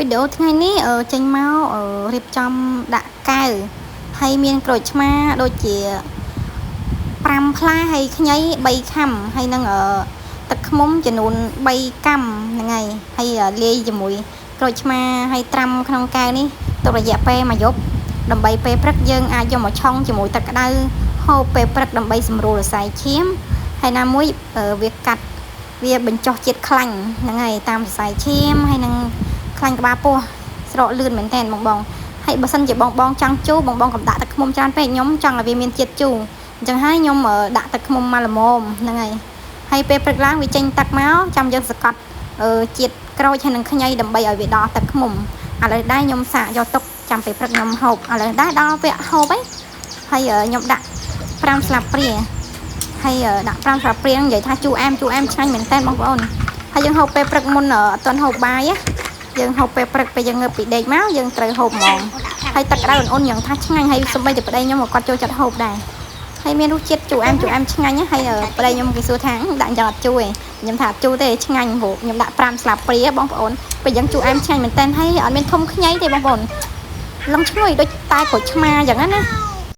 videoថ្ងៃនេះចេញមករៀបចំដាក់កៅហើយមានក្រូចឆ្មាដូចជា5ផ្លែហើយខ្ញី3ខាំហើយនឹងទឹកឃ្មុំចំនួន3កាំហ្នឹងហើយលាយជាមួយក្រូចឆ្មាហើយត្រាំក្នុងកៅនេះទុករយៈពេលមួយយប់ដើម្បីពេលព្រឹកយើងអាចយកមកឆុងជាមួយទឹកក្តៅហូបពេលព្រឹកដើម្បីសម្រួលសរសៃឈាមហើយណាមួយវាកាត់វាបញ្ចុះជាតិខ្លាញ់ហ្នឹងហើយតាមសរសៃឈាមហើយនឹងខ្លាញ់ក្បាលពោះស្រកលឿនមែនតើបងហើយបើសិនជាបងចង់ជូរបងកុំដាក់ទឹកឃ្មុំច្រើនពេកខ្ញុំចង់ឲ្យវាមានជាតិជូរអញ្ចឹងហើយខ្ញុំដាក់ទឹកឃ្មុំមកល្មមហ្នឹងហើយពេលព្រឹកឡើងវាចេញទឹកមកចាំយើងសកត់ជាតិក្រូចហើយនឹងខ្ញីដើម្បីឲ្យវាដល់ទឹកឃ្មុំឥឡូវដែរខ្ញុំសាកយកទុកចាំពេលព្រឹកខ្ញុំហូបឥឡូវដែរដល់ពេលហូបហើយខ្ញុំដាក់5ស្លាបព្រាហើយដាក់5ស្លាបព្រានិយាយថាជូរអែមឆ្ងាញ់មែនតើបងប្អូនហើយយើងហូបពេលព្រឹកមុនអត់ទាន់ហូបបាយយើងហូបពេលព្រឹកពេលយើងងើបពីដេកមកយើងត្រូវហូបហ្មងហើយទឹកក្តៅអ៊ុនៗយ៉ាងថាឆ្ងាញ់ហើយសូម្បីតែប្តីខ្ញុំក៏គាត់ចូលចិត្តហូបដែរហើយមានរសជាតិជូរអែមឆ្ងាញ់ហើយប្តីខ្ញុំគេសួរថាដាក់យ៉ាងអត់ជូរទេខ្ញុំថាអត់ជូរទេឆ្ងាញ់ព្រោះខ្ញុំដាក់5ស្លាបព្រាបងប្អូនពេលយ៉ាងជូរអែមឆ្ងាញ់មែនតើហើយអត់មានធំខ្ញីទេបងប្អូនឡងឈ្ងុយដូចតែក្រូចឆ្មាយ៉ាងណា